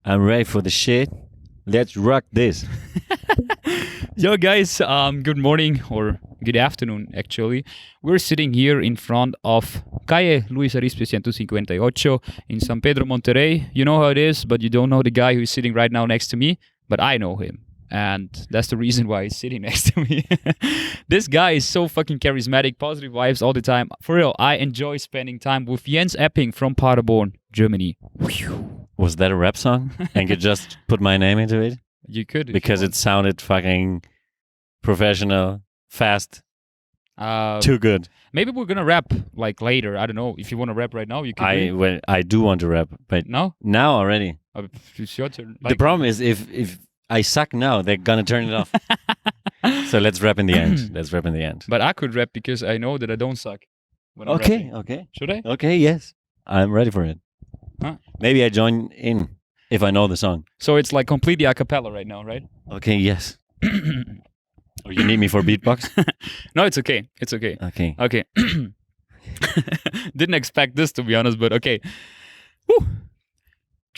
I'm ready for the shit. Let's rock this. Yo guys, good morning or good afternoon actually. We're sitting here in front of Calle Luis Arizpe 158 in San Pedro, Monterrey. You know how it is, but you don't know the guy who's sitting right now next to me, but I know him. And that's the reason why he's sitting next to me. This guy is so fucking charismatic, positive vibes all the time. For real, I enjoy spending time with Jens Epping from Paderborn, Germany. Was that a rap song? And you just put my name into it? You could. Because it sounded fucking professional, fast, too good. Maybe we're gonna rap like later. I don't know. If you want to rap right now, you can. I do want to rap, but no? Now already. It's your turn. The problem is if I suck now, they're gonna turn it off. So let's rap in the end. But I could rap because I know that I don't suck. When I'm Okay, rapping. okay. Should I? Okay, yes. I'm ready for it. Huh? Maybe I join in if I know the song. So it's like completely a cappella right now, right? Okay, yes. Or you need me for beatbox? No, it's okay. It's okay. Okay. Didn't expect this, to be honest, but okay. Woo.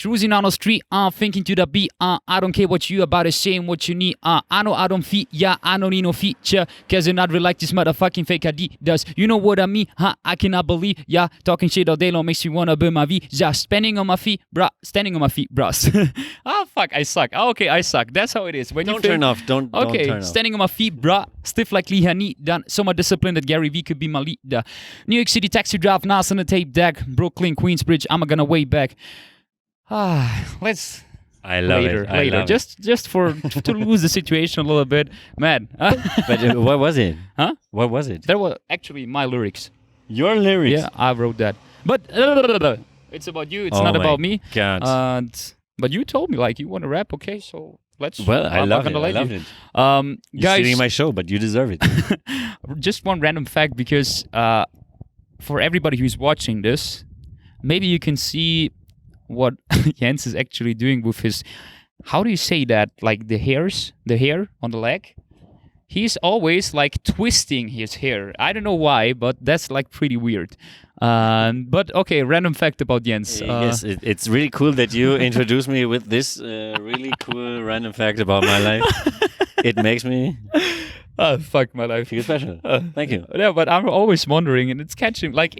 Cruising on the street, thinking to the beat, I don't care what you about, saying what you need, I know I don't fit, yeah, I don't need no feature, cause you're not real like this motherfucking fake Adidas, you know what I mean, I cannot believe, yeah, talking shit all day long makes me wanna burn my V, yeah, standing on my feet, bros. Fuck, I suck, okay, I suck, that's how it is. When don't turn off, don't turn off. Standing on my feet, bruh, stiff like Lee Haney, done so much discipline that Gary V could be my leader. New York City taxi drive, nice on the tape deck, Brooklyn, Queensbridge, I'm gonna way back. Let's later. Just for to lose the situation a little bit, man. But what was it? Huh? What was it? That was actually my lyrics. Your lyrics? Yeah, I wrote that. But it's about you. It's not about me. God. But you told me like you want to rap. Okay, so let's. Well, I loved it. Guys, you're stealing my show, but you deserve it. Just one random fact, because for everybody who's watching this, maybe you can see what Jens is actually doing with his, how do you say that, like the hair on the leg, he's always like twisting his hair. I don't know why, but that's like pretty weird. But okay, random fact about Jens. Yes, it's really cool that you introduced me with this really cool random fact about my life. It makes me fuck my life, feel special. Thank you. Yeah, but I'm always wondering, and it's catching, like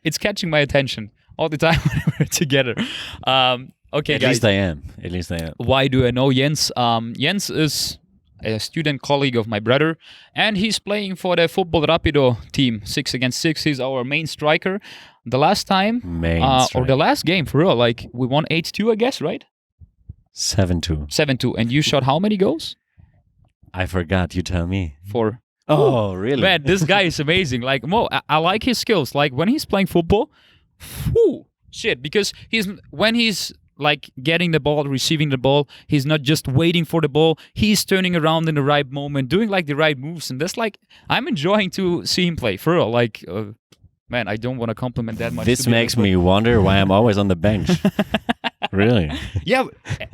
it's catching my attention all the time when we're together. Okay, At guys. At least I am. Why do I know Jens? Jens is a student colleague of my brother, and he's playing for the Football Rapido team, 6 against 6. He's our main striker. The last time, or the last game, for real, like we won 8-2, I guess, right? 7-2. 7-2. And you shot how many goals? I forgot. You tell me. 4. Oh, really? Man, this guy is amazing. Like, I like his skills. Like when he's playing football, shit, because when he's like getting the ball, receiving the ball, he's not just waiting for the ball, he's turning around in the right moment, doing like the right moves, and that's like, I'm enjoying to see him play, for real. Like, man, I don't want to compliment that much. This makes me wonder why I'm always on the bench. Really? Yeah,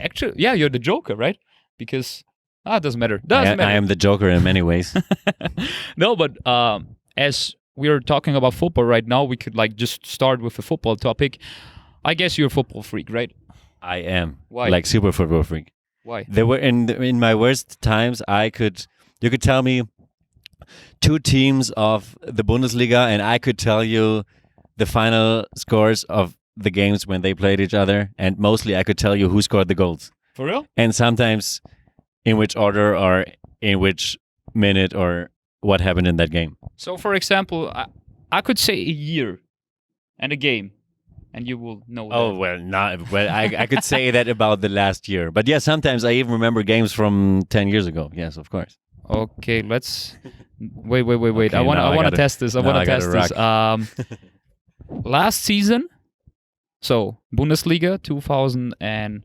actually, yeah, you're the Joker, right? Because, it doesn't matter. I am the Joker in many ways. No, but as we're talking about football right now, we could like just start with a football topic. I guess you're a football freak, right? I am. Why? Like super football freak. Why? There were in my worst times, you could tell me 2 teams of the Bundesliga, and I could tell you the final scores of the games when they played each other, and mostly I could tell you who scored the goals. For real? And sometimes in which order or in which minute or what happened in that game. So, for example, I could say a year and a game, and you will know that. Oh, I could say that about the last year. But yeah, sometimes I even remember games from 10 years ago. Yes, of course. Okay, let's... Wait. Okay, I want to test this. Last season, so Bundesliga 2018-19.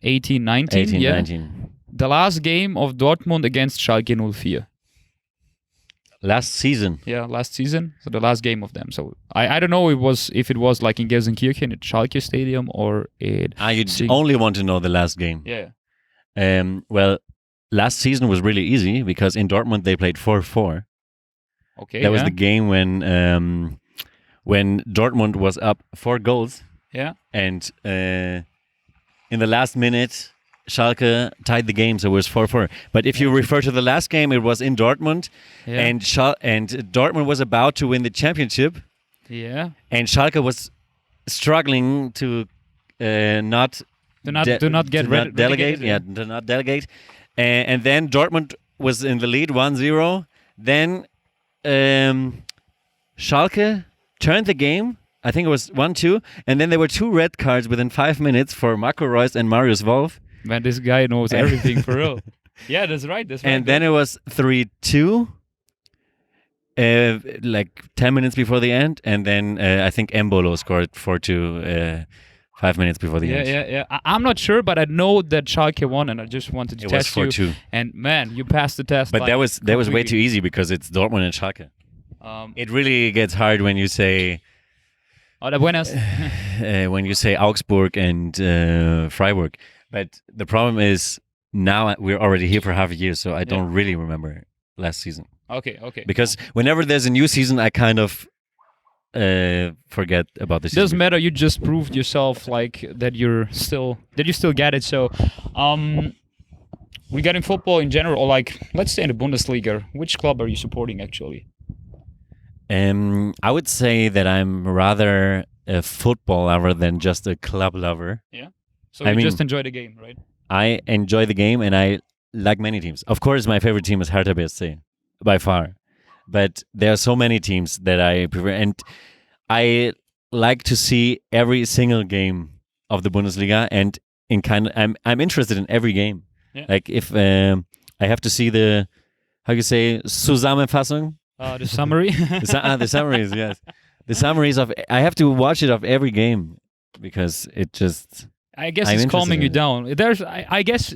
18-19. The last game of Dortmund against Schalke 04. Last season. Yeah, last season. So the last game of them. So I don't know if it was like in Gelsenkirchen at Schalke Stadium or it. You only want to know the last game. Yeah. Well, last season was really easy because in Dortmund they played 4-4. Okay. That was the game when Dortmund was up 4 goals. Yeah. And in the last minute, Schalke tied the game, so it was 4-4. But if you refer to the last game, it was in Dortmund, and Dortmund was about to win the championship, Yeah. and Schalke was struggling to not get to not relegated, delegate. yeah. To not delegate. And then Dortmund was in the lead 1-0. Then Schalke turned the game. I think it was 1-2. And then there were 2 red cards within 5 minutes for Marco Reus and Marius Wolf. Man, this guy knows everything for real. Yeah, that's right. And then it was 3-2. Like 10 minutes before the end. And then I think Embolo scored 4-2 5 minutes before the end. Yeah. I'm not sure, but I know that Schalke won, and I just wanted to test you. It was 4-2. And man, you passed the test. But like, that was way too easy because it's Dortmund and Schalke. It really gets hard when you say Hola, buenas. when you say Augsburg and Freiburg. But the problem is now we're already here for half a year, so I don't really remember last season. Okay. Because whenever there's a new season, I kind of forget about this. Doesn't matter. You just proved yourself like that you still get it. So, regarding football in general, or like let's say in the Bundesliga, which club are you supporting actually? I would say that I'm rather a football lover than just a club lover. Yeah. So you just enjoy the game, right? I enjoy the game, and I like many teams. Of course, my favorite team is Hertha BSC by far. But there are so many teams that I prefer, and I like to see every single game of the Bundesliga, and I'm interested in every game. Yeah. Like if I have to see the Zusammenfassung, the summary, the summaries, yes, the summaries of I have to watch it of every game because it just. I guess it's calming you down. I guess,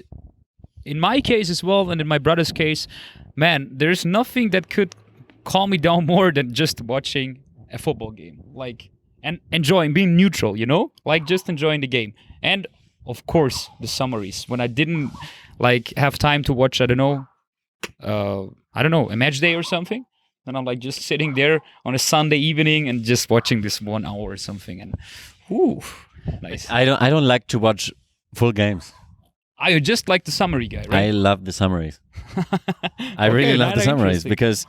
in my case as well, and in my brother's case, man, there's nothing that could calm me down more than just watching a football game, like, and enjoying being neutral, like just enjoying the game. And of course the summaries when I didn't like have time to watch, I don't know, a match day or something, and I'm like just sitting there on a Sunday evening and just watching this 1 hour or something, and nice. I don't like to watch full games. You just like the summary guy, right? I love the summaries. I really love the summaries because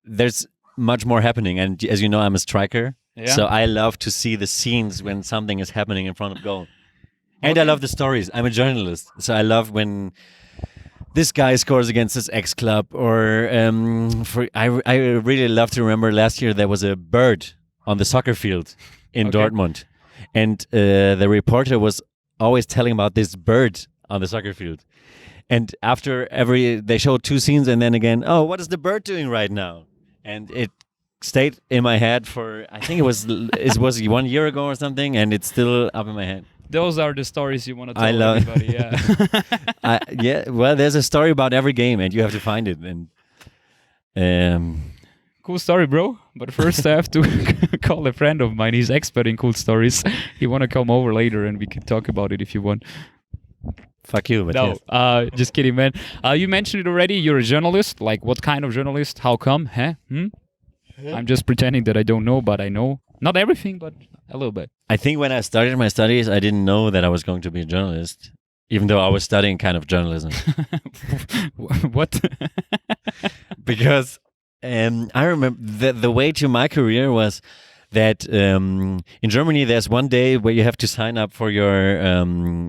there's much more happening, and as you know, I'm a striker, so I love to see the scenes when something is happening in front of goal. And I love the stories. I'm a journalist, so I love when this guy scores against his ex-club, or I really love to remember last year there was a bird on the soccer field in Dortmund, and the reporter was always telling about this bird on the soccer field. And after they showed 2 scenes, and then again, what is the bird doing right now? And it stayed in my head for, I think it was 1 year ago or something, and it's still up in my head. Those are the stories you want to tell everybody, yeah. Well, there's a story about every game, and you have to find it. And cool story, bro. But first I have to call a friend of mine. He's expert in cool stories. He want to come over later, and we can talk about it if you want. Fuck you, but no, yes. Just kidding, man. You mentioned it already. You're a journalist. Like, what kind of journalist? How come? I'm just pretending that I don't know, but I know. Not everything, but a little bit. I think when I started my studies, I didn't know that I was going to be a journalist, even though I was studying kind of journalism. What? Because I remember the way to my career was that in Germany there's one day where you have to sign up for your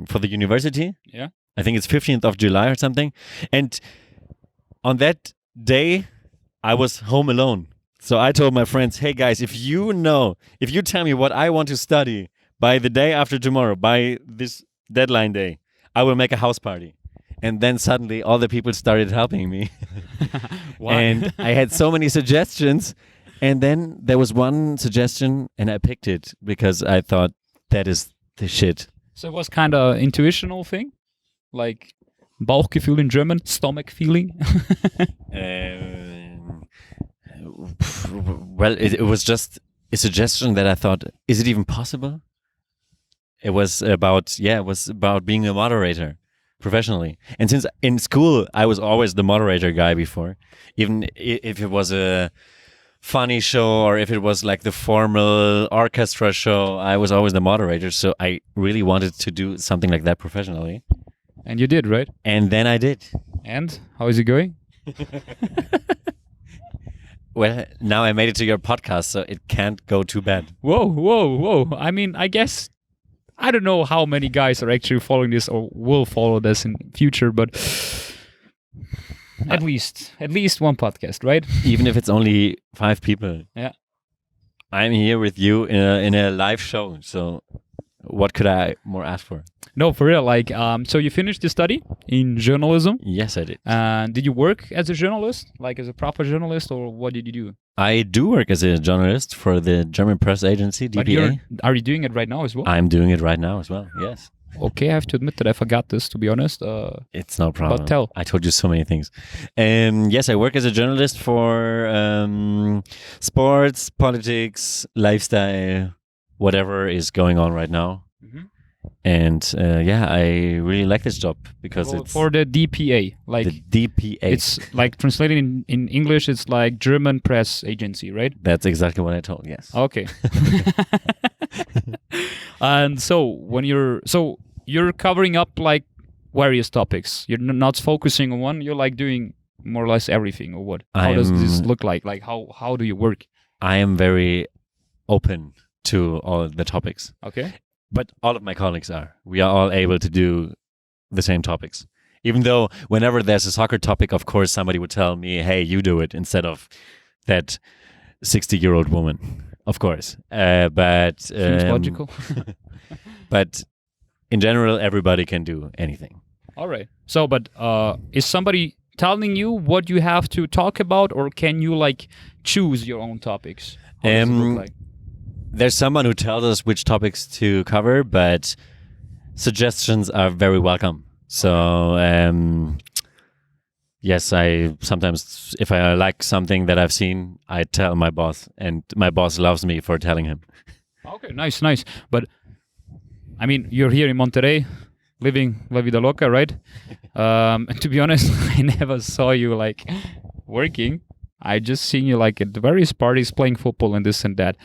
for the university. Yeah. I think it's 15th of July or something. And on that day, I was home alone. So I told my friends, hey guys, if you tell me what I want to study by the day after tomorrow, by this deadline day, I will make a house party. And then suddenly all the people started helping me. And I had so many suggestions. And then there was one suggestion and I picked it because I thought that is the shit. So it was kind of intuitional thing? Like Bauchgefühl in German, stomach feeling? Well, it was just a suggestion that I thought, is it even possible? It was about being a moderator professionally. And since in school, I was always the moderator guy before, even if it was a funny show or if it was like the formal orchestra show, I was always the moderator. So I really wanted to do something like that professionally. And you did, right? And then I did. And how is it going? Well, now I made it to your podcast, so it can't go too bad. Whoa. I mean, I guess I don't know how many guys are actually following this or will follow this in future, but at least one podcast, right? Even if it's only 5 people. Yeah. I'm here with you in a live show, so what could I more ask for? No, for real. Like, so you finished your study in journalism. Yes, I did. Did you work as a journalist, like as a proper journalist, or what did you do? I do work as a journalist for the German press agency, DPA. Are you doing it right now as well? I'm doing it right now as well, yes. Okay, I have to admit that I forgot this, to be honest. It's no problem. But tell. I told you so many things. Yes, I work as a journalist for sports, politics, lifestyle, whatever is going on right now. Mhm. And I really like this job because it's for the DPA, like the DPA. it's like translated in English. It's like German press agency, right? That's exactly what I told. Yes. Okay. And so you're covering up like various topics. You're not focusing on one. You're like doing more or less everything, or what? How does this look like? Like how do you work? I am very open to all the topics. Okay. But all of my colleagues are. We are all able to do the same topics. Even though whenever there's a soccer topic, of course, somebody would tell me, hey, you do it instead of that 60-year-old woman. Of course. But Seems logical. But in general, everybody can do anything. All right. So, but is somebody telling you what you have to talk about, or can you like choose your own topics? How does it look like? There's someone who tells us which topics to cover, but suggestions are very welcome. So, yes, I sometimes, if I like something that I've seen, I tell my boss, and my boss loves me for telling him. Okay, nice. But, I mean, you're here in Monterrey, living La Vida Loca, right? And to be honest, I never saw you, like, working. I just seen you, like, at the various parties playing football and this and that.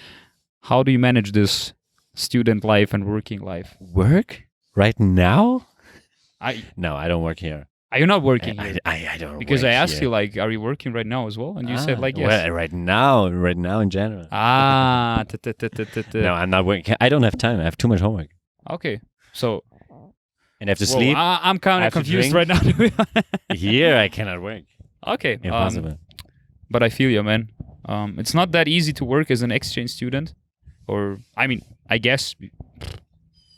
How do you manage this student life and working life? Work? Right now? I don't work here. Are you not working here? I don't Because work I asked here. you, like, are you working right now as well? And you said, like, yes. Well, right now in general. Ah. No, I'm not working. I don't have time. I have too much homework. Okay. So. And I have to Whoa, sleep. I'm kind I of have to confused drink. right now. To be honest. Here, I cannot work. Okay. Impossible. But I feel you, man. It's not that easy to work as an exchange student. Or, I mean, I guess,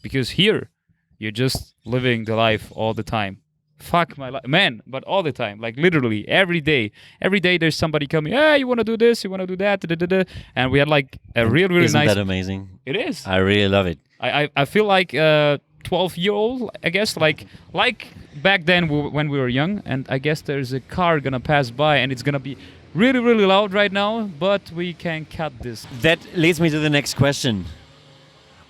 because here, you're just living the life all the time. Fuck my life. Man, but all the time. Like, literally, every day. Every day, there's somebody coming, hey, you want to do this, you want to do that, da-da-da-da. And we had, like, a really nice... Isn't that amazing? It is. I really love it. I feel like a 12-year-old, I guess, like back then when we were young, and I guess there's a car gonna pass by, and it's gonna be really loud right now, but we can cut this. That leads me to the next question.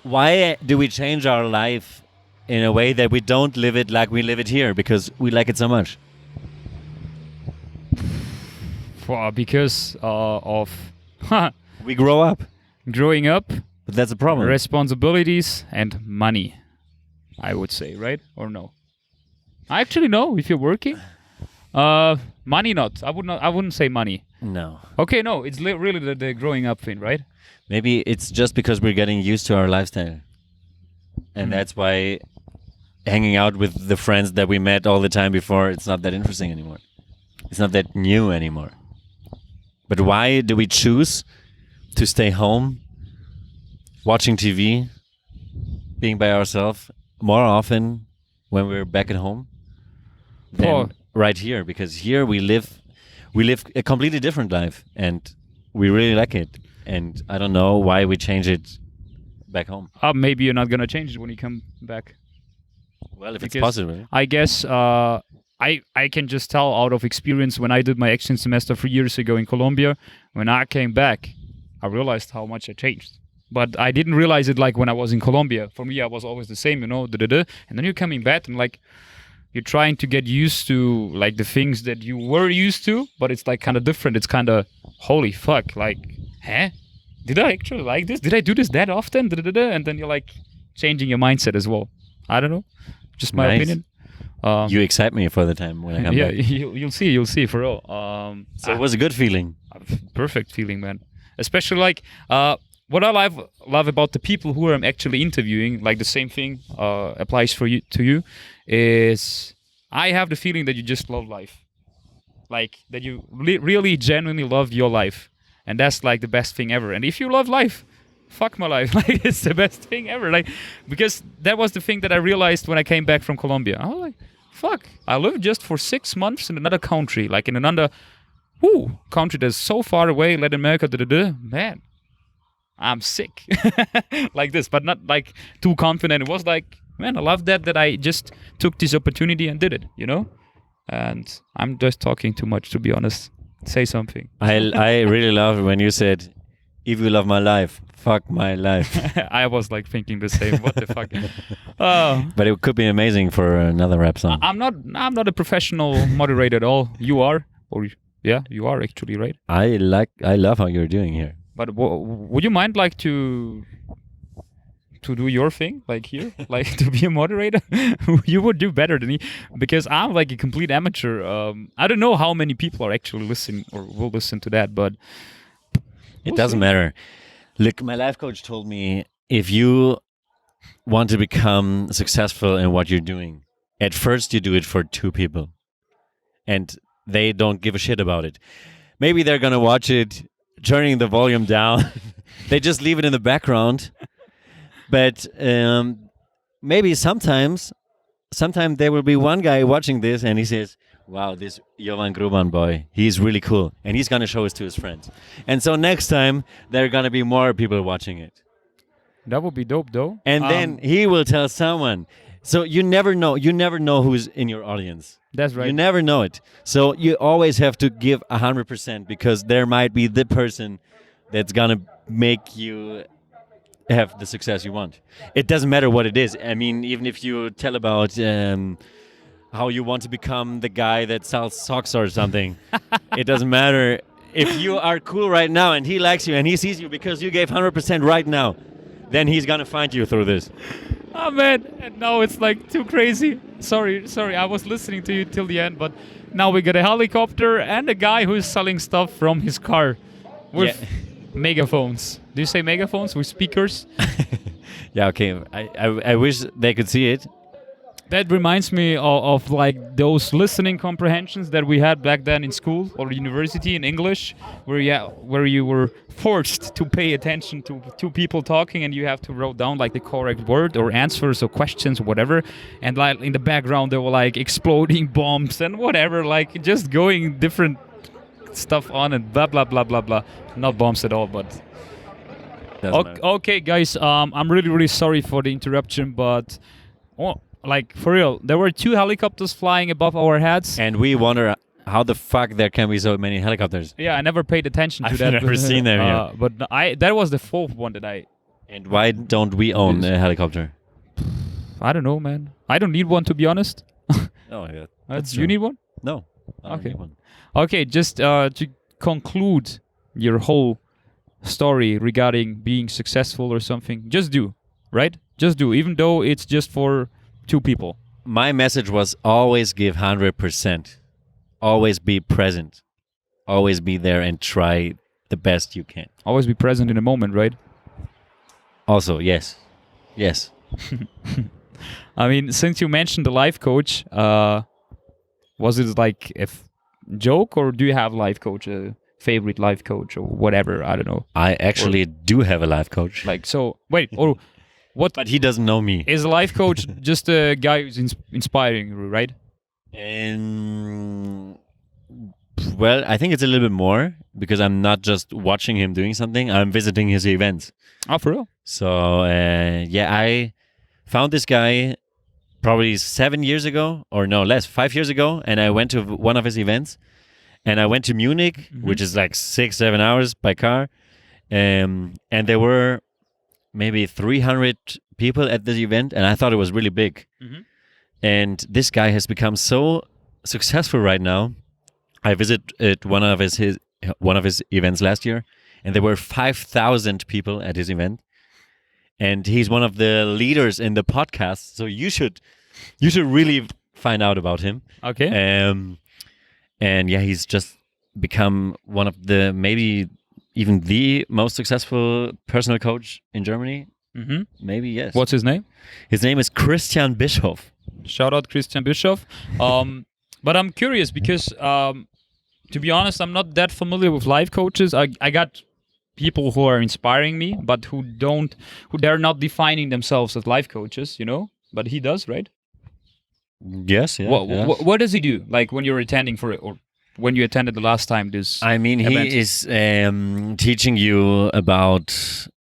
Why do we change our life in a way that we don't live it like we live it here because we like it so much? Because of we grow up. Growing up, But that's a problem. responsibilities and money, I would say, right? Or no? I actually know if you're working. Money not. I wouldn't say money. No. Okay, no, it's really the growing up thing, right? Maybe it's just because we're getting used to our lifestyle. And that's why hanging out with the friends that we met all the time before, it's not that interesting anymore. It's not that new anymore. But why do we choose to stay home, watching TV, being by ourselves more often when we're back at home than right here? Because here we live a completely different life, and we really like it. And I don't know why we change it back home. Maybe you're not gonna change it when you come back. Well, if it's Because possible. I guess I can just tell out of experience when I did my exchange semester 3 years ago in Colombia. When I came back, I realized how much I changed. But I didn't realize it like when I was in Colombia. For me, I was always the same, And then you're coming back and like, you're trying to get used to like the things that you were used to, but it's like kind of different. It's kind of holy fuck, like, huh? Did I actually like this? Did I do this that often? Da-da-da-da. And then you're like changing your mindset as well. I don't know, just my Nice. opinion. You excite me for the time when I come Yeah, back. you'll see for real. So it was a good feeling. Perfect feeling, man. Especially like what I love about the people who I'm actually interviewing, like the same thing applies for you to you, is I have the feeling that you just love life, like that you really genuinely love your life, and that's like the best thing ever. And if you love life, fuck my life, like it's the best thing ever, like because that was the thing that I realized when I came back from Colombia. I was like, fuck, I lived just for 6 months in another country, like in another country that's so far away, Latin America, man, I'm sick. Like this, but not like too confident. It was like, man, I love that I just took this opportunity and did it, you know? And I'm just talking too much, to be honest. Say something. I really love when you said, if you love my life, fuck my life. I was like thinking the same. What the fuck? Oh. But it could be amazing for another rap song. I'm not a professional moderator at all. You are, or yeah, you are actually, right? I love how you're doing here. But would you mind like to do your thing, like here, like to be a moderator? You would do better than me, because I'm like a complete amateur. I don't know how many people are actually listening or will listen to that, but It doesn't matter. Look, my life coach told me, if you want to become successful in what you're doing, at first you do it for 2 people, and they don't give a shit about it. Maybe they're gonna watch it, turning the volume down. They just leave it in the background. But maybe sometimes there will be one guy watching this and he says, wow, this Jovan Gruban boy, he's really cool. And he's going to show it to his friends. And so next time, there are going to be more people watching it. that would be dope, though. And then he will tell someone. So you never know. You never know who's in your audience. That's right. You never know it. So you always have to give 100%, because there might be the person that's going to make you have the success you want. It doesn't matter what it is. I mean, even if you tell about how you want to become the guy that sells socks or something, it doesn't matter. If you are cool right now and he likes you and he sees you because you gave 100% right now, then he's gonna find you through this. Oh man, and now it's like too crazy. Sorry, I was listening to you till the end, but now we got a helicopter and a guy who's selling stuff from his car with megaphones. Do you say megaphones with speakers? Yeah, okay. I wish they could see it. That reminds me of like those listening comprehensions that we had back then in school or university in English, where you were forced to pay attention to two people talking and you have to write down like the correct word or answers or questions or whatever, and like in the background there were like exploding bombs and whatever, like just going different stuff on and blah blah blah blah blah. Not bombs at all, but okay, guys. I'm really sorry for the interruption, but like for real, there were 2 helicopters flying above our heads, And we wonder how the fuck there can be so many helicopters. yeah, I never paid attention to I've that. never seen them here. But that was the 4th one that And why don't we own a helicopter? I don't know, man. I don't need one, to be honest. Oh, yeah. You need one? No. I don't Okay. need one. Okay, just to conclude your whole story regarding being successful or something, just do, right? Just do, even though it's just for 2 people. My message was always give 100%. Always be present. Always be there and try the best you can. Always be present in the moment, right? Also, yes. Yes. I mean, since you mentioned the life coach, was it like a joke, or do you have life coach, a favorite life coach or whatever? I don't know. I actually do have a life coach. Like, so, wait, or what? But he doesn't know me. Is a life coach just a guy who's inspiring you, right? Well, I think it's a little bit more, because I'm not just watching him doing something. I'm visiting his events. Oh, for real? So, I found this guy probably 7 years ago, or no, less, 5 years ago, and I went to one of his events. And I went to Munich, which is like 6-7 hours by car. And there were maybe 300 people at this event, and I thought it was really big. And this guy has become so successful right now. I visited one of his events last year, and there were 5,000 people at his event. And he's one of the leaders in the podcast, so you should really find out about him. Okay. And yeah, he's just become one of the, maybe even the most successful personal coach in Germany. Mm-hmm. Maybe, yes. What's his name? His name is Christian Bischoff. Shout out Christian Bischoff. But I'm curious because, to be honest, I'm not that familiar with life coaches. I got people who are inspiring me, but who they're not defining themselves as life coaches, But he does, right? Yes. Yeah. What does he do? Like when you're attending for it, or when you attended the last time? This. I mean, event? he is teaching you about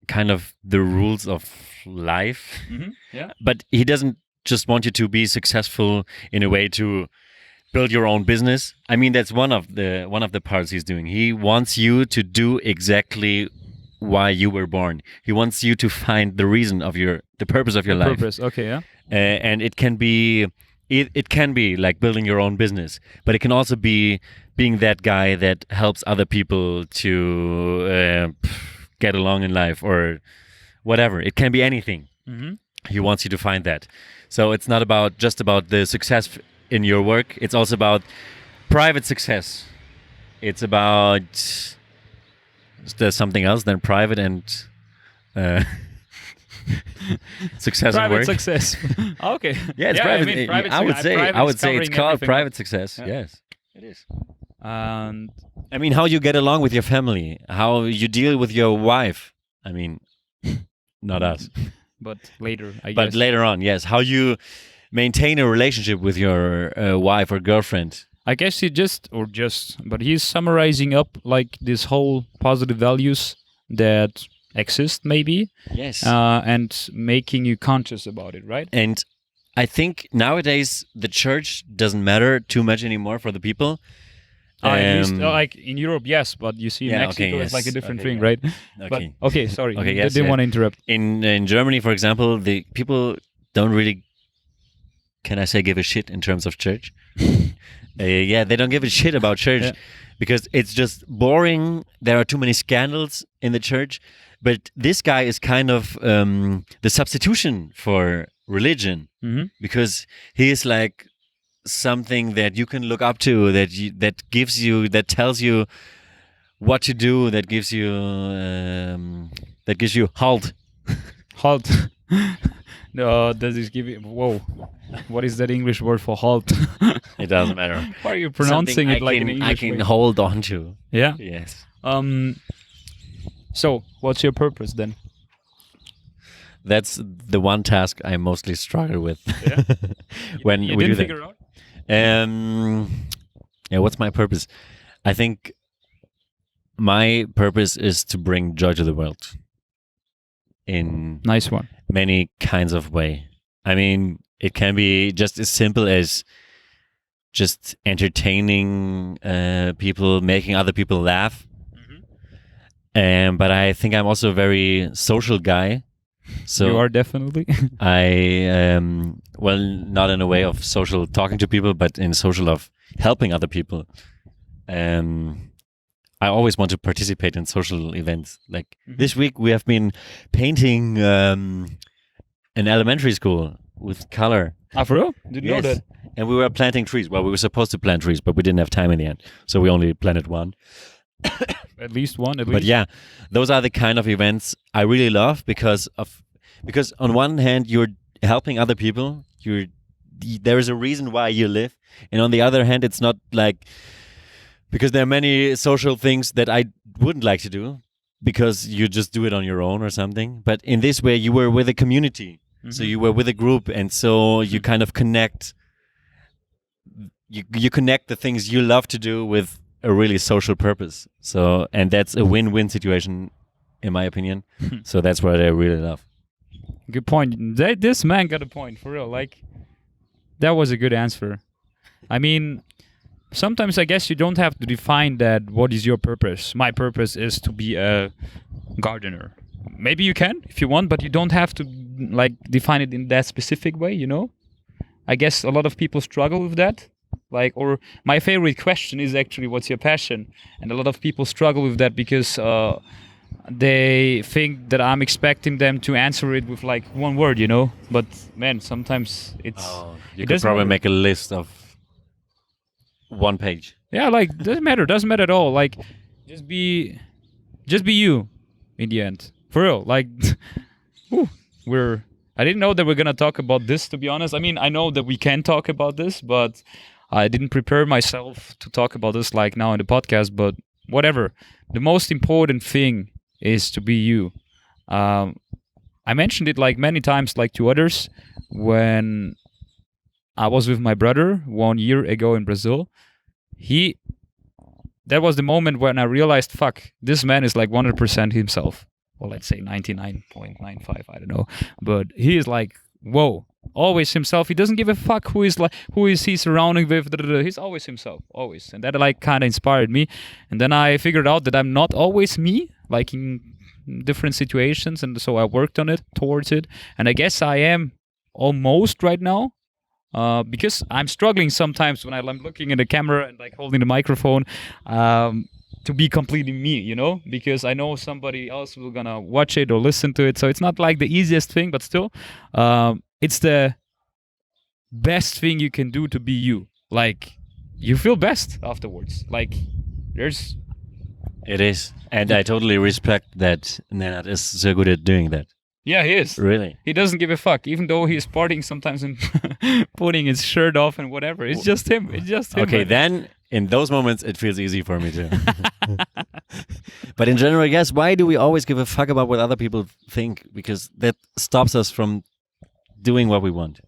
kind of the rules of life. Mm-hmm. Yeah. But he doesn't just want you to be successful in a way to build your own business. I mean, that's one of the parts he's doing. He wants you to do exactly why you were born. He wants you to find the reason of the purpose of your life. Purpose. Okay. Yeah. And it can be like building your own business, but it can also be being that guy that helps other people to get along in life or whatever. It can be anything. Mm-hmm. He wants you to find that. So it's not just about the success in your work. It's also about private success. It's about there's something else than private and success at work. Private success. Okay. Yeah, it's private. I mean, private. I would say it's called private success. Yeah. Yes, it is. And I mean, how you get along with your family, how you deal with your wife. I mean, not us. But later, I guess. But later on, yes. How you maintain a relationship with your wife or girlfriend. I guess but he's summarizing up like this whole positive values that exist, maybe. Yes. And making you conscious about it, right? And I think nowadays the church doesn't matter too much anymore for the people. At least, like in Europe, yes, but you see in Mexico, it's like a different thing, right? Okay. But, okay, sorry. Okay, I yes, didn't want to interrupt. In Germany, for example, the people don't really, can I say, give a shit in terms of church. Yeah, they don't give a shit about church because it's just boring. There are too many scandals in the church. But this guy is kind of the substitution for religion because he is like something that you can look up to, that tells you what to do, that gives you halt. Halt. No, does this give you? Whoa, what is that English word for halt? It doesn't matter. Why are you pronouncing it like an English I can way? hold on to. Yeah. Yes. So, what's your purpose then? That's the one task I mostly struggle with. Yeah. When you we didn't do figure out? Yeah, what's my purpose? I think my purpose is to bring joy to the world in Nice one. many kinds of way. I mean, it can be just as simple as just entertaining people, making other people laugh. But I think I'm also a very social guy. So You are definitely. I well, not in a way of social talking to people, but in social of helping other people. I always want to participate in social events. Like this week, we have been painting an elementary school with color. Ah, for real? Didn't know that. And we were planting trees. Well, we were supposed to plant trees, but we didn't have time in the end, so we only planted one. At least one. But yeah, those are the kind of events I really love because on one hand you're helping other people, there is a reason why you live, and on the other hand it's not like, because there are many social things that I wouldn't like to do because you just do it on your own or something. But in this way you were with a community, so you were with a group, and so you kind of connect. You connect the things you love to do with a really social purpose. So, and that's a win-win situation, in my opinion. So that's what I really love. Good point. This man got a point, for real. Like, that was a good answer. I mean, sometimes I guess you don't have to define that. What is your purpose? My purpose is to be a gardener. Maybe you can if you want, but you don't have to like define it in that specific way, you know? I guess a lot of people struggle with that. Like, or my favorite question is actually, what's your passion? And a lot of people struggle with that because they think that I'm expecting them to answer it with like one word, you know. But man, sometimes it's You it could doesn't probably matter. make a list of 1 page. Yeah, like doesn't matter at all. Like just be you in the end. For real. Like whew, I didn't know that we're gonna talk about this, to be honest. I mean, I know that we can talk about this, but I didn't prepare myself to talk about this like now in the podcast, but whatever. The most important thing is to be you. I mentioned it like many times, like to others, when I was with my brother 1 year ago in Brazil. That was the moment when I realized, fuck, this man is like 100% himself. Or let's say 99.95, I don't know. But he is like, whoa, always himself. He doesn't give a fuck who is he surrounding with. He's always himself, always. And that like kind of inspired me. And then I figured out that I'm not always me, like in different situations. And so I worked on it, towards it. And I guess I am almost right now. Because I'm struggling sometimes when I'm looking at the camera and like holding the microphone to be completely me, you know, because I know somebody else will gonna watch it or listen to it. So it's not like the easiest thing, but still, it's the best thing you can do to be you. Like you feel best afterwards. Like It is. And I totally respect that Nenad is so good at doing that. Yeah, he is. Really? He doesn't give a fuck, even though he's partying sometimes and putting his shirt off and whatever. It's just him. It's just him. Okay, then in those moments, it feels easy for me too. But in general, yes, why do we always give a fuck about what other people think? Because that stops us from doing what we want.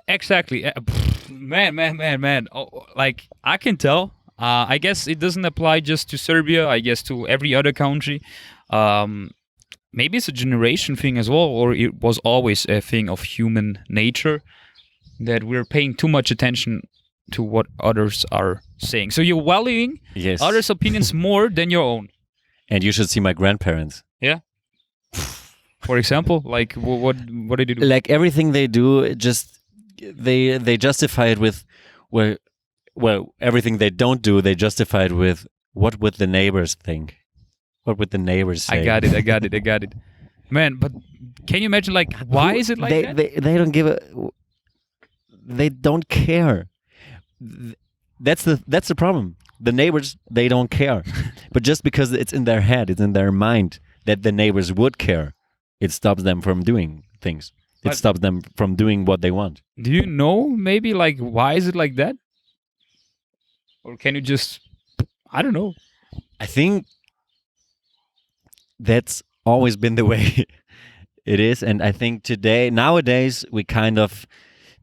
Exactly. Man. Oh, like, I can tell. I guess it doesn't apply just to Serbia. I guess to every other country. Maybe it's a generation thing as well, or it was always a thing of human nature that we're paying too much attention to what others are saying. So you're valuing others' opinions more than your own. And you should see my grandparents. Yeah. For example, like what did you do? Like everything they do, just they justify it with well everything they don't do, they justify it with what would the neighbors think. What would the neighbors say? I got it. Man, but can you imagine, like, why is it like that? They don't give a... They don't care. That's the problem. The neighbors, they don't care. But just because it's in their head, it's in their mind that the neighbors would care, it stops them from doing things. It stops them from doing what they want. Do you know maybe, like, why is it like that? Or can you just... I don't know. I think that's always been the way it is. And I think nowadays, we kind of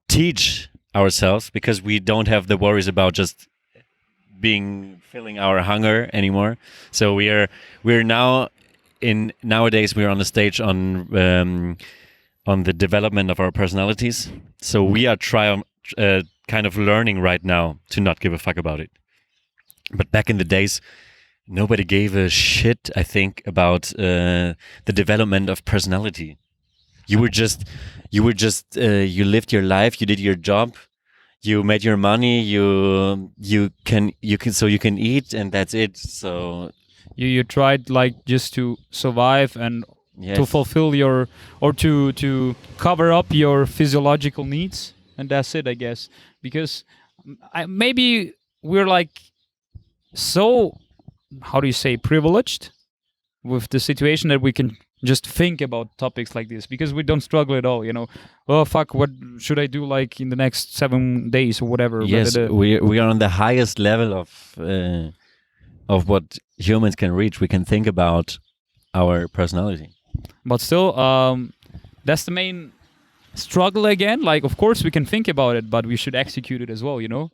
teach ourselves because we don't have the worries about just filling our hunger anymore. So nowadays we're on the stage on the development of our personalities. So we are kind of learning right now to not give a fuck about it. But back in the days, nobody gave a shit, I think, about the development of personality. You lived your life, you did your job, you made your money, you can eat, and that's it. So you tried, like, just to survive and to fulfill to cover up your physiological needs, and that's it, I guess. Because maybe we're like so, how do you say, privileged with the situation that we can just think about topics like this, because we don't struggle at all, you know. Oh fuck, what should I do like in the next 7 days or whatever? Yes, we are on the highest level of what humans can reach. We can think about our personality. But still, that's the main struggle again. Like, of course we can think about it, but we should execute it as well, you know.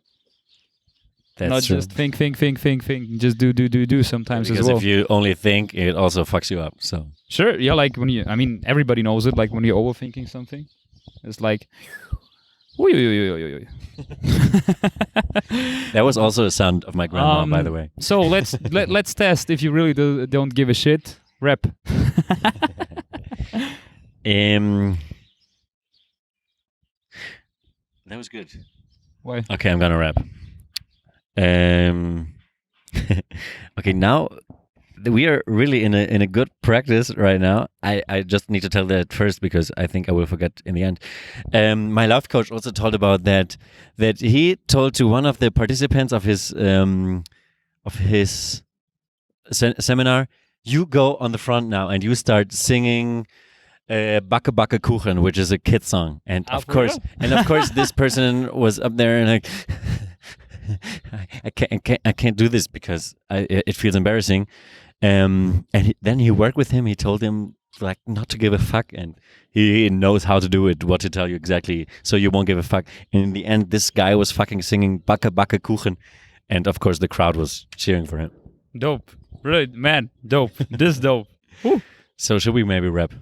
That's not true. Just think. Just do sometimes because as well. If you only think, it also fucks you up. So sure, yeah. Like everybody knows it. Like when you're overthinking something, it's like, that was also a sound of my grandma, by the way. So let's test if you really don't give a shit. Rap. That was good. Why? Okay, I'm gonna rap. Okay, now we are really in a good practice right now. I just need to tell that first because I think I will forget in the end. My life coach also told about that he told to one of the participants of his seminar, you go on the front now and you start singing Backe Backe Kuchen, which is a kid song. And of course, this person was up there and like, I can't do this because it feels embarrassing. Then he worked with him. He told him like not to give a fuck, and he knows how to do it, what to tell you exactly, so you won't give a fuck. And in the end, this guy was fucking singing Backe Backe Kuchen, and of course the crowd was cheering for him. Dope. Really, man, dope. This dope. Woo. So should we maybe rap?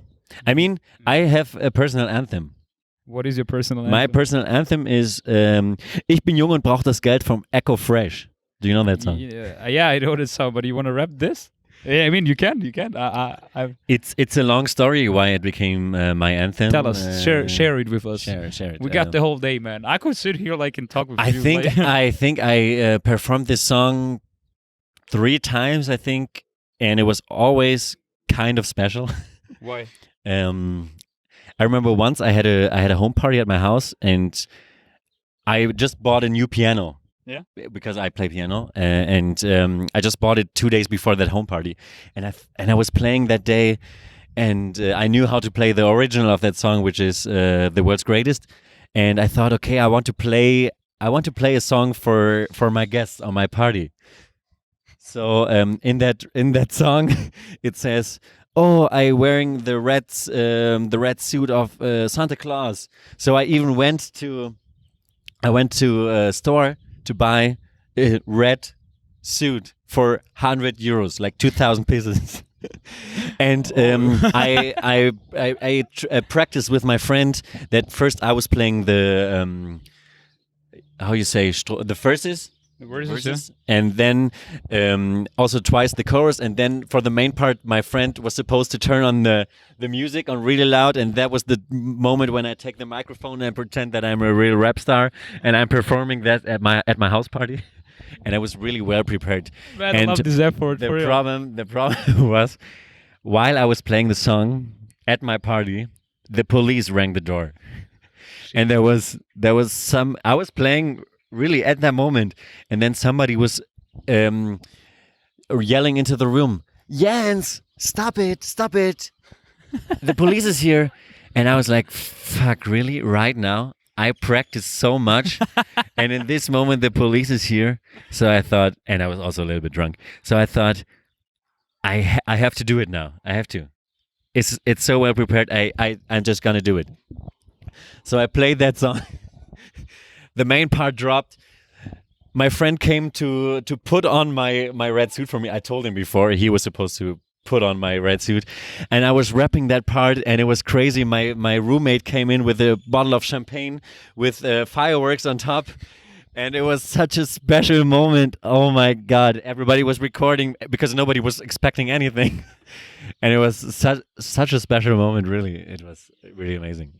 I mean, I have a personal anthem. What is your personal anthem? My personal anthem is Ich bin jung und brauch das Geld from Echo Fresh. Do you know that song? Yeah, I know that song, but you want to rap this? Yeah, I mean, you can. It's a long story why it became my anthem. Tell us, share it with us. Share it. We got the whole day, man. I could sit here like and talk with you. I think I performed this song 3 times, I think, and it was always kind of special. Why? I remember once I had a home party at my house, and I just bought a new piano. Yeah. Because I play piano, and I just bought it 2 days before that home party, and I was playing that day, and I knew how to play the original of that song, which is The World's Greatest, and I thought, okay, I want to play a song for my guests on my party. So in that song, it says, "Oh, I wearing the red suit of Santa Claus." So I even went to a store to buy a red suit for €100, like 2,000 pesos. And I practiced with my friend that first I was playing the how you say the verses. And then also twice the chorus, and then for the main part my friend was supposed to turn on the music on really loud, and that was the moment when I take the microphone and pretend that I'm a real rap star and I'm performing that at my house party. And I was really well prepared. Man, and I love this effort. The problem was, while I was playing the song at my party, the police rang the door. And there was some, I was playing really at that moment, and then somebody was yelling into the room, "Jens, stop it, the police is here." And I was like, fuck, really, right now? I practiced so much, and in this moment the police is here. So I thought, and I was also a little bit drunk, so I thought, I have to do it now. I have to. It's so well prepared. I'm just gonna do it. So I played that song. The main part dropped. My friend came to put on my red suit for me. I told him before he was supposed to put on my red suit, and I was rapping that part, and it was crazy. My roommate came in with a bottle of champagne with fireworks on top, and it was such a special moment. Oh my God. Everybody was recording because nobody was expecting anything. And it was such a special moment, really. It was really amazing.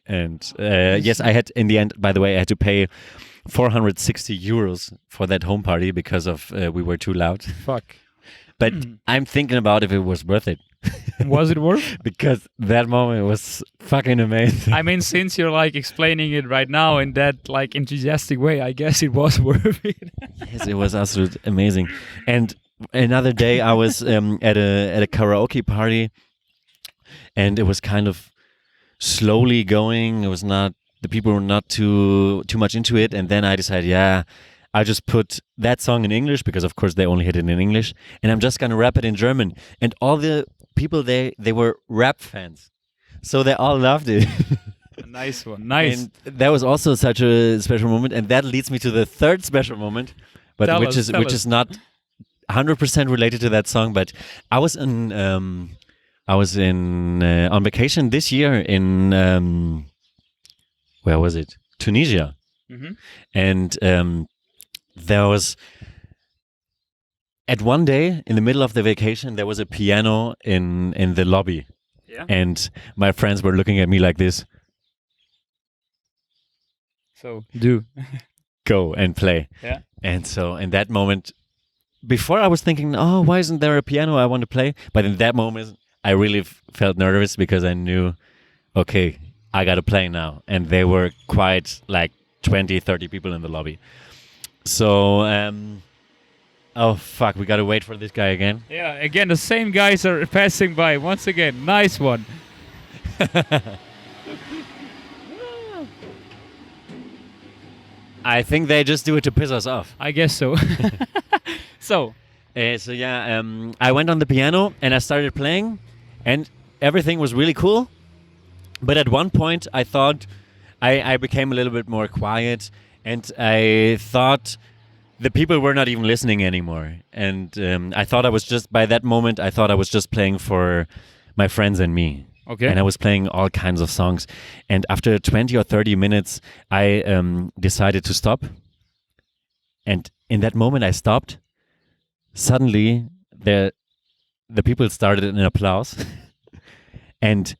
And yes, I had, in the end, by the way, I had to pay €460 for that home party because of we were too loud. Fuck. But I'm thinking about if it was worth it. Was it worth? Because that moment was fucking amazing. I mean, since you're like explaining it right now in that like enthusiastic way, I guess it was worth it. Yes, it was absolutely amazing. And another day I was at a karaoke party, and it was kind of slowly going. It was not, the people were not too much into it, and then I decided, yeah, I just put that song in English because of course they only had it in English, and I'm just gonna rap it in German. And all the people they were rap fans, so they all loved it. Nice one, nice. And that was also such a special moment, and that leads me to the third special moment, but which is not 100% related to that song. But I was on vacation this year in where was it? Tunisia. Mm-hmm. And there was, at one day in the middle of the vacation, there was a piano in the lobby. Yeah. And my friends were looking at me like this. So do. go and play. Yeah. And so in that moment, before I was thinking, oh, why isn't there a piano I want to play? But in that moment, I really felt nervous because I knew, okay, I got to play now. And they were quite like 20, 30 people in the lobby. So, oh, fuck, we got to wait for this guy again. Yeah, again, the same guys are passing by. Once again, nice one. I think they just do it to piss us off. I guess so. So, I went on the piano and I started playing, and everything was really cool. But at one point, I thought I became a little bit more quiet, and I thought the people were not even listening anymore. And I thought I was just, by that moment, I thought I was just playing for my friends and me. okay. And I was playing all kinds of songs. And after 20 or 30 minutes, I decided to stop. And in that moment I stopped, suddenly the people started an applause. And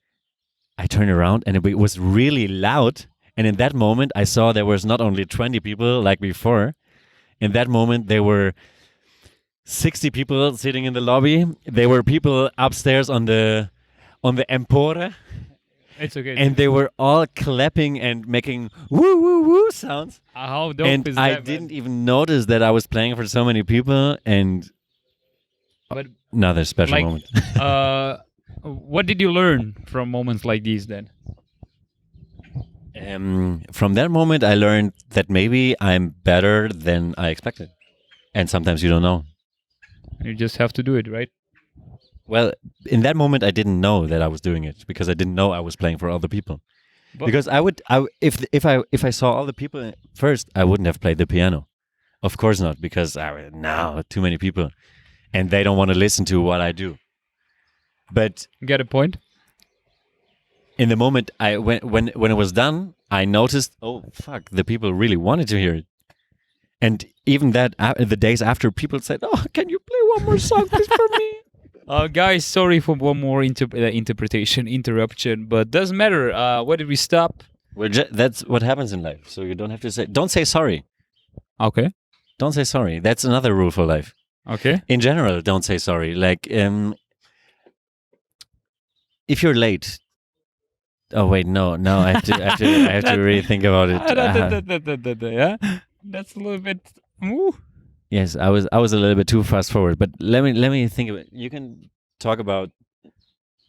I turned around and it was really loud. And in that moment, I saw there was not only 20 people like before. In that moment, there were 60 people sitting in the lobby. There were people upstairs on the empore, It's okay. and they were all clapping and making woo woo woo sounds. How dope And is I that, didn't man? even notice that I was playing for so many people. And But another special like, moment. what did you learn from moments like these then? From that moment, I learned that maybe I'm better than I expected, and sometimes you don't know. You just have to do it, right? Well, in that moment, I didn't know that I was doing it because I didn't know I was playing for other people. But- Because if I saw all the people first, I wouldn't have played the piano. Of course not, because now too many people, and they don't want to listen to what I do. But Get a point? in the moment, when it was done, I noticed, oh fuck, the people really wanted to hear it. And even that, the days after, people said, "Oh, can you play one more song please for me?" Guys, sorry for one more interruption, but doesn't matter. Where did we stop? That's what happens in life. So you don't have to say. Don't say sorry. Okay. Don't say sorry. That's another rule for life. Okay. In general, don't say sorry. Like, if you're late. Oh wait, no. I have to. I have to really think about it. Yeah. That's a little bit. Ooh. Yes, I was a little bit too fast forward. But let me think of it. You can talk about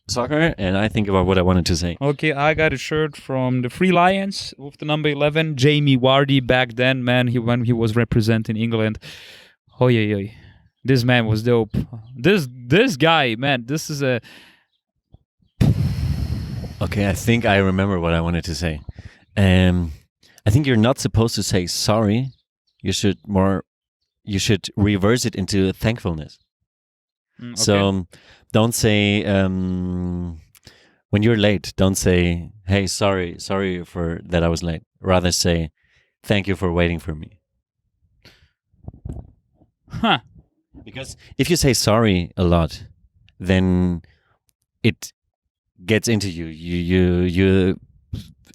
soccer, and I think about what I wanted to say. Okay, I got a shirt from the Free Lions with the number 11, Jamie Vardy. Back then, man, when he was representing England. Oh yeah. This man was dope. This guy, man, this is a. Okay, I think I remember what I wanted to say. I think you're not supposed to say sorry. You should reverse it into thankfulness. Okay. So don't say when you're late, don't say, "Hey, sorry for that I was late." Rather say, "Thank you for waiting for me." Huh. Because if you say sorry a lot, then it gets into you.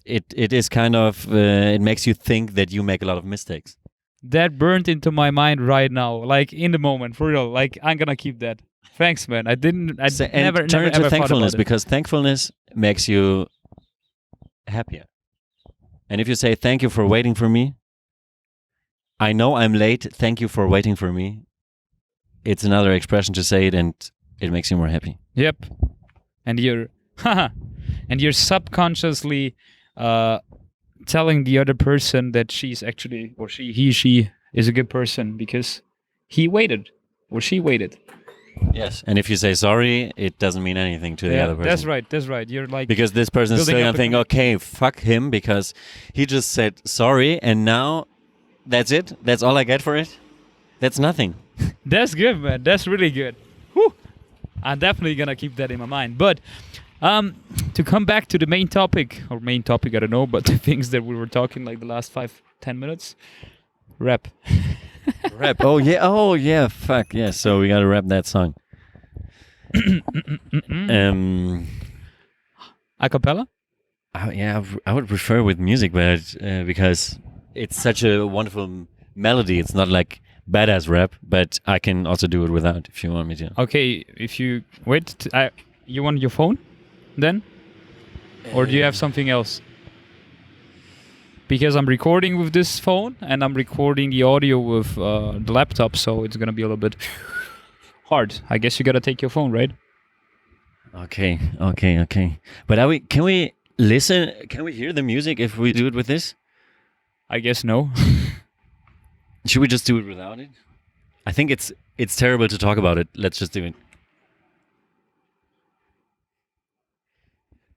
It is kind of it makes you think that you make a lot of mistakes. That burned into my mind right now, like in the moment, for real. Like I'm gonna keep that. Thanks, man. I And never turn it ever to thought thankfulness, about it. because thankfulness makes you happier. And if you say thank you for waiting for me, I know I'm late, thank you for waiting for me, it's another expression to say it, and it makes you more happy. Yep. And you're subconsciously telling the other person that she's actually, or she is a good person because he waited or she waited. Yes. And if you say sorry, it doesn't mean anything to the other person. That's right. You're like, Because this person is building still up gonna a think, okay, fuck him, because he just said sorry, and now that's it? That's all I get for it? That's nothing. that's good, man. That's really good. Whew. I'm definitely gonna keep that in my mind. But to come back to the main topic, I don't know, but the things that we were talking like the last 5-10 minutes, rap. Rap. Oh yeah, fuck yeah. So we gotta rap that song. A cappella? I would prefer with music, but because it's such a wonderful melody. It's not like badass rap, but I can also do it without if you want me to. Okay, if you wait, you want your phone then? Or do you have something else? Because I'm recording with this phone and I'm recording the audio with the laptop, so it's gonna be a little bit hard. I guess you gotta take your phone, right? Okay. But can we listen? Can we hear the music if we do it with this? I guess no. Should we just do it without it? I think it's terrible to talk about it. Let's just do it.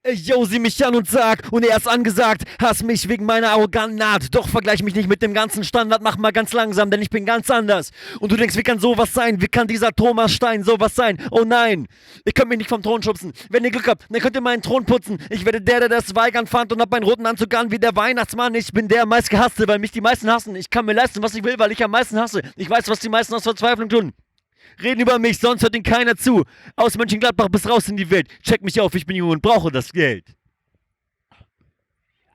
Ey, yo, sieh mich an und sag, und er ist angesagt, hass mich wegen meiner arroganten Art, doch vergleich mich nicht mit dem ganzen Standard, mach mal ganz langsam, denn ich bin ganz anders. Und du denkst, wie kann sowas sein, wie kann dieser Thomas Stein sowas sein? Oh nein, ich könnte mich nicht vom Thron schubsen, wenn ihr Glück habt, dann könnt ihr meinen Thron putzen. Ich werde der das weigern fand und hab meinen roten Anzug an wie der Weihnachtsmann. Ich bin der meistgehasste, weil mich die meisten hassen. Ich kann mir leisten, was ich will, weil ich am meisten hasse. Ich weiß, was die meisten aus Verzweiflung tun. Reden über mich, sonst hört ihnen keiner zu. Aus Mönchengladbach bis raus in die Welt. Check mich auf, ich bin jung und brauche das Geld.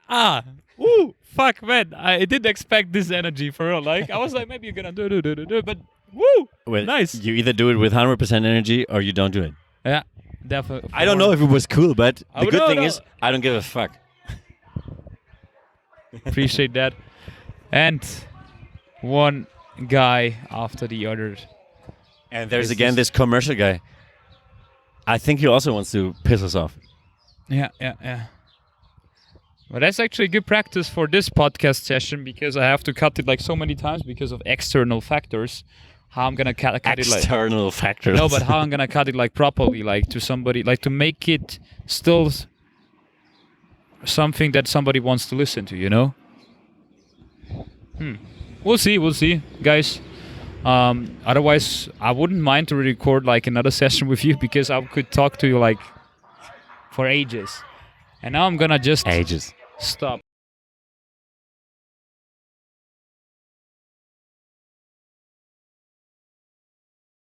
Fuck, man. I didn't expect this energy for real. Like, I was like, maybe you're gonna do, but woo! Well, nice. You either do it with 100% energy or you don't do it. Yeah, definitely. I don't know if it was cool, but the good thing no. is, I don't give a fuck. Appreciate that. And one guy after the other. And there's again this commercial guy. I think he also wants to piss us off. Yeah. But that's actually good practice for this podcast session because I have to cut it like so many times because of external factors. How I'm gonna cut it like external factors. No, but how I'm gonna cut it like properly, like to somebody, like to make it still something that somebody wants to listen to, you know? We'll see, guys. Otherwise, I wouldn't mind to record like another session with you because I could talk to you like for ages. And now I'm gonna just ages. Stop.